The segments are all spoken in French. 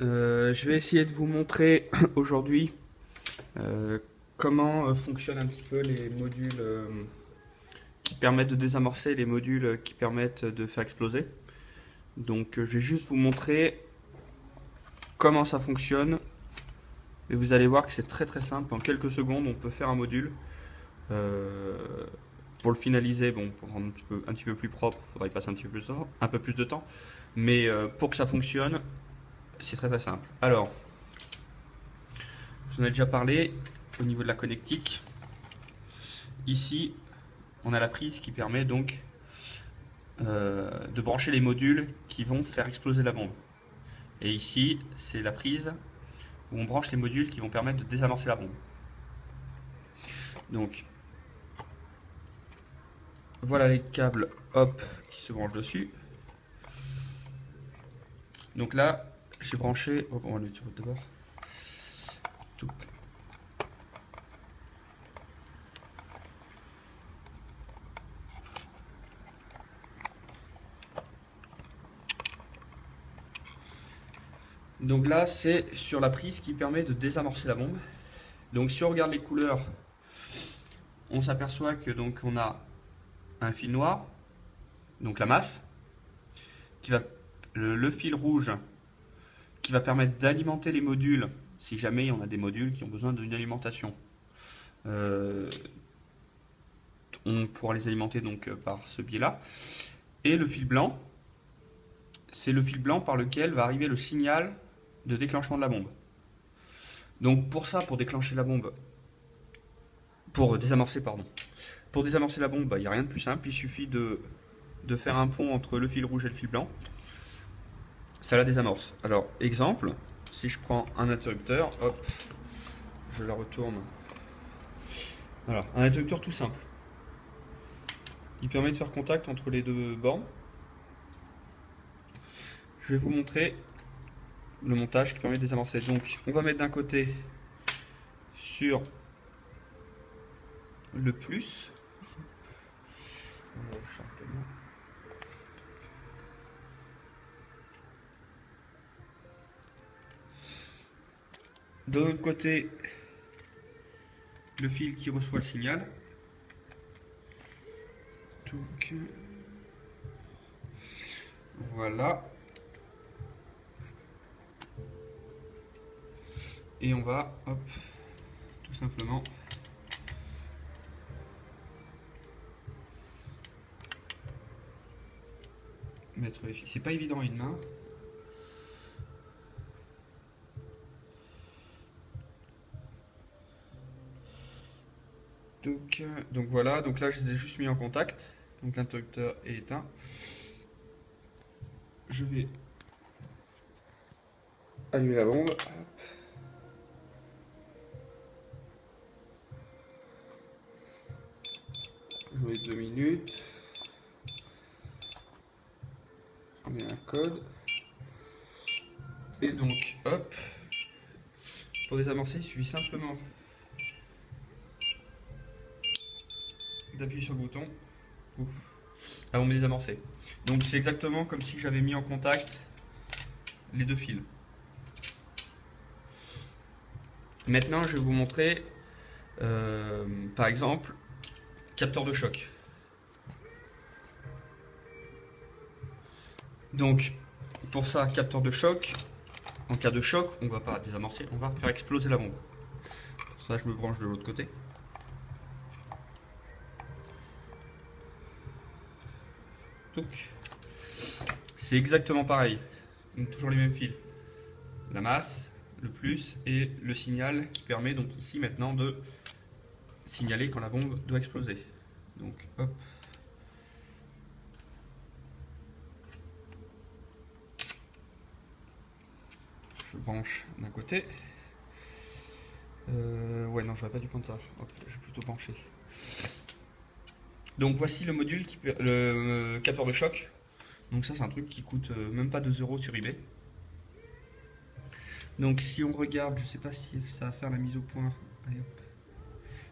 Je vais essayer de vous montrer aujourd'hui comment fonctionnent un petit peu les modules qui permettent de désamorcer, les modules qui permettent de faire exploser. Donc je vais juste vous montrer comment ça fonctionne et vous allez voir que c'est très très simple. En quelques secondes on peut faire un module. Euh, pour le finaliser, bon, pour rendre un petit peu plus propre, il faudra y passer un peu plus de temps. Mais pour que ça fonctionne, c'est très très simple. Alors, j'en ai déjà parlé au niveau de la connectique. Ici, on a la prise qui permet donc de brancher les modules qui vont faire exploser la bombe. Et ici, c'est la prise où on branche les modules qui vont permettre de désamorcer la bombe. Donc, voilà les câbles hop qui se branchent dessus. Donc là, j'ai branché. Oh, on va le mettre sur l'autre d'abord. Donc là, c'est sur la prise qui permet de désamorcer la bombe. Donc si on regarde les couleurs, on s'aperçoit que donc on a un fil noir, donc la masse, qui va le fil rouge qui va permettre d'alimenter les modules si jamais on a des modules qui ont besoin d'une alimentation. On pourra les alimenter donc par ce biais-là. Et le fil blanc, c'est le fil blanc par lequel va arriver le signal de déclenchement de la bombe. Donc pour ça, pour déclencher la bombe, pour désamorcer, pardon. Pour désamorcer la bombe, il n'y a rien de plus simple, il suffit de faire un pont entre le fil rouge et le fil blanc. Ça la désamorce. Alors, exemple, si je prends un interrupteur, hop, je la retourne. Voilà, un interrupteur tout simple. Il permet de faire contact entre les deux bornes. Je vais vous montrer le montage qui permet de désamorcer. Donc, on va mettre d'un côté sur le plus. De l'autre côté, le fil qui reçoit le signal. Donc, voilà. Et on va, hop, tout simplement mettre les fils. C'est pas évident à une main. Donc voilà, donc là je les ai juste mis en contact. Donc l'interrupteur est éteint. Je vais allumer la bombe. Hop. Je mets 2 minutes. On met un code. Et donc, hop. Pour désamorcer, il suffit simplement d'appuyer sur le bouton. Ouf. Là, on met désamorcé. Donc c'est exactement comme si j'avais mis en contact les deux fils. Maintenant, je vais vous montrer, par exemple, capteur de choc. Donc, pour ça, capteur de choc, en cas de choc, on ne va pas désamorcer, on va faire exploser la bombe. Pour ça, je me branche de l'autre côté. C'est exactement pareil, donc toujours les mêmes fils. La masse, le plus et le signal qui permet donc ici maintenant de signaler quand la bombe doit exploser. Donc hop. Je branche d'un côté. Ouais non, j'aurais pas dû prendre ça. Hop, je vais plutôt pencher. Donc voici le module, le capteur de choc. Donc ça c'est un truc qui coûte même pas 2 € sur eBay. Donc si on regarde, je sais pas si ça va faire la mise au point. Allez, hop.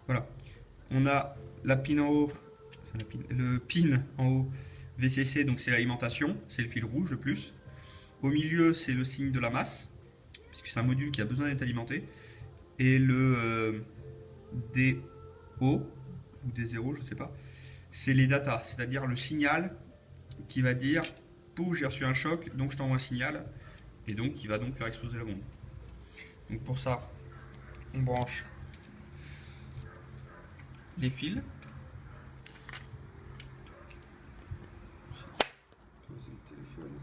Voilà. On a la pin en haut, enfin le pin en haut VCC, donc c'est l'alimentation, c'est le fil rouge le plus. Au milieu c'est le signe de la masse. c'est un module qui a besoin d'être alimenté. Et le DO, ou D0, je ne sais pas, c'est les data, c'est-à-dire le signal qui va dire pouf, j'ai reçu un choc, donc je t'envoie un signal, et donc qui va donc faire exploser la bombe. Donc pour ça, on branche les fils. Poser le téléphone.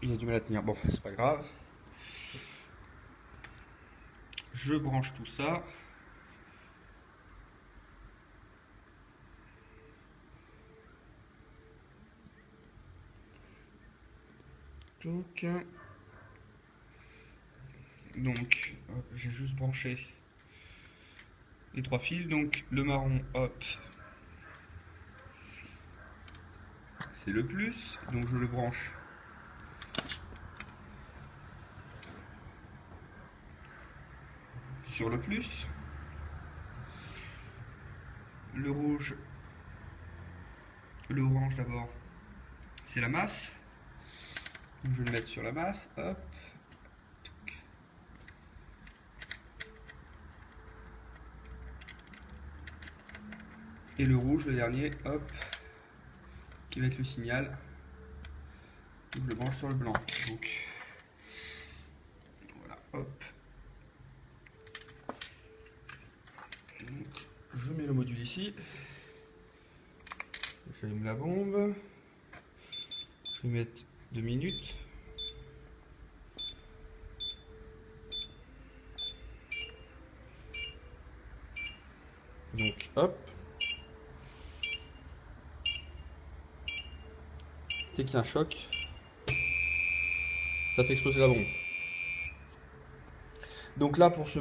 Il a du mal à tenir, bon, c'est pas grave. Je branche tout ça. Donc, j'ai juste branché les 3 fils. Donc, le marron, hop, c'est le plus. Donc, je le branche sur le plus. Le rouge, le orange d'abord, c'est la masse. Donc, je vais le mettre sur la masse, hop. Et le rouge, le dernier, hop, qui va être le signal. Donc, je le branche sur le blanc. Donc, voilà, hop. Donc, je mets le module ici. J'allume la bombe. Je vais mettre 2 minutes. Donc, hop. Dès qu'il y a un choc, ça fait exploser la bombe. Donc là, pour ce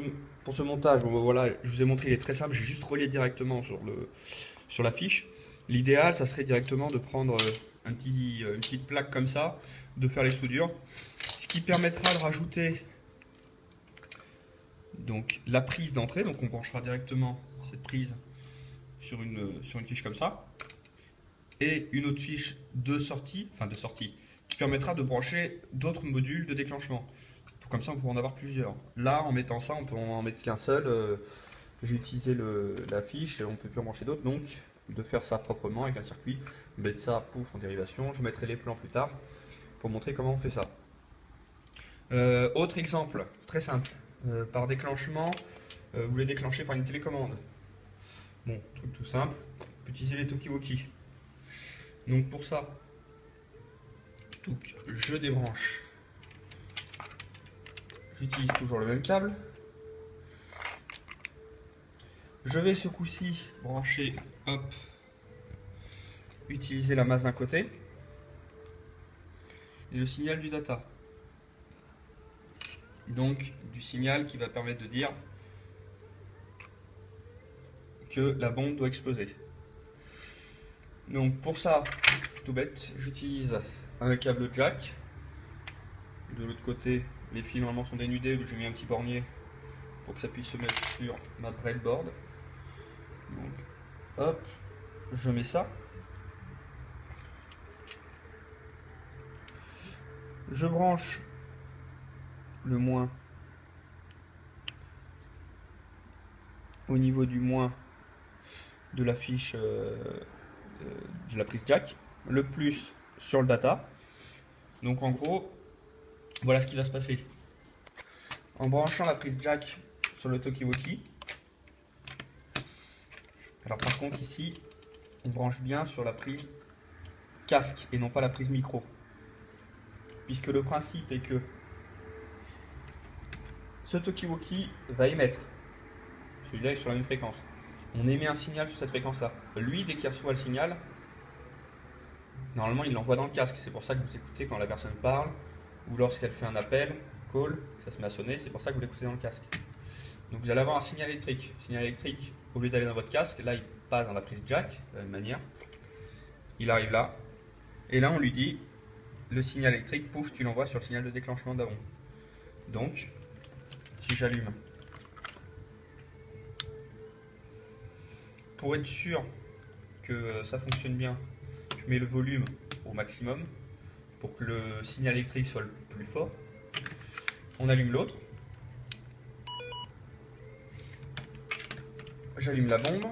montage, bon, ben voilà, je vous ai montré, il est très simple. J'ai juste relié directement sur la fiche. L'idéal, ça serait directement de prendre une petite plaque comme ça, de faire les soudures. Ce qui permettra de rajouter donc, la prise d'entrée. Donc on branchera directement cette prise sur une fiche comme ça. Et une autre fiche de sortie, qui permettra de brancher d'autres modules de déclenchement. Comme ça, on pourra en avoir plusieurs. Là, en mettant ça, on peut en mettre qu'un seul. J'ai utilisé la fiche et on ne peut plus en brancher d'autres. Donc, de faire ça proprement avec un circuit, mettre ça pouf en dérivation. Je mettrai les plans plus tard pour montrer comment on fait ça. Autre exemple, très simple. Par déclenchement, vous voulez déclencher par une télécommande. Bon, truc tout simple. On peut utiliser les Talkie-Walkie. Donc pour ça, je débranche. J'utilise toujours le même câble. Je vais ce coup-ci brancher, hop, utiliser la masse d'un côté et le signal du data. Donc du signal qui va permettre de dire que la bombe doit exploser. Donc pour ça, tout bête, j'utilise un câble jack. De l'autre côté, les fils normalement sont dénudés, j'ai mis un petit bornier pour que ça puisse se mettre sur ma breadboard. Donc hop, je mets ça. Je branche le moins au niveau du moins de la fiche de la prise jack, le plus sur le data. Donc en gros, voilà ce qui va se passer. En branchant la prise jack sur le Talkie-Walkie, alors par contre ici, on branche bien sur la prise casque et non pas la prise micro. Puisque le principe est que ce Talkie-Walkie va émettre. Celui-là est sur la même fréquence. On émet un signal sur cette fréquence-là. Lui, dès qu'il reçoit le signal, normalement il l'envoie dans le casque. C'est pour ça que vous écoutez quand la personne parle ou lorsqu'elle fait un appel, call, ça se met à sonner, c'est pour ça que vous l'écoutez dans le casque. Donc vous allez avoir un signal électrique. Le signal électrique, au lieu d'aller dans votre casque, là il passe dans la prise jack, de la même manière. Il arrive là. Et là on lui dit, le signal électrique, pouf, tu l'envoies sur le signal de déclenchement d'avant. Donc, si j'allume pour être sûr que ça fonctionne bien, je mets le volume au maximum pour que le signal électrique soit le plus fort. On allume l'autre. J'allume la bombe.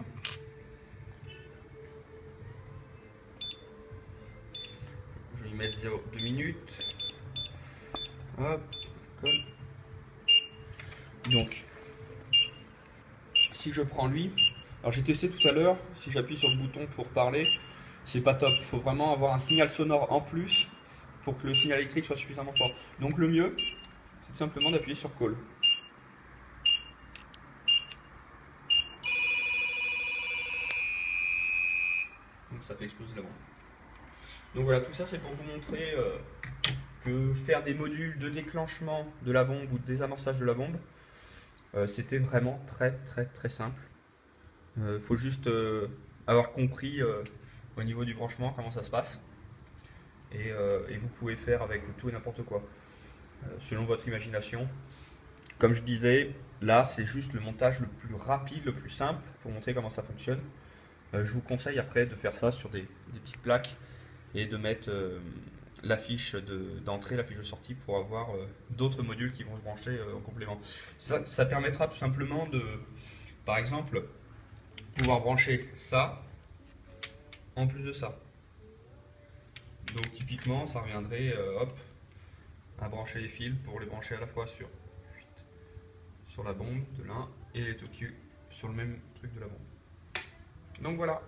Je vais y mettre 2 minutes. Hop, colle. Donc, si je prends lui, alors j'ai testé tout à l'heure, si j'appuie sur le bouton pour parler, c'est pas top. Il faut vraiment avoir un signal sonore en plus pour que le signal électrique soit suffisamment fort. Donc le mieux, c'est tout simplement d'appuyer sur call. Donc ça fait exploser la bombe. Donc voilà, tout ça c'est pour vous montrer que faire des modules de déclenchement de la bombe ou de désamorçage de la bombe, c'était vraiment très simple. Il faut juste avoir compris au niveau du branchement comment ça se passe. Et vous pouvez faire avec tout et n'importe quoi, selon votre imagination. Comme je disais, là c'est juste le montage le plus rapide, le plus simple pour montrer comment ça fonctionne. Je vous conseille après de faire ça sur des petites plaques et de mettre la fiche d'entrée, la fiche de sortie pour avoir d'autres modules qui vont se brancher en complément. Ça permettra tout simplement de, par exemple, pouvoir brancher ça en plus de ça. Donc typiquement, ça reviendrait hop, à brancher les fils pour les brancher à la fois sur la bombe de l'un et les TOQ sur le même truc de la bombe. Donc voilà.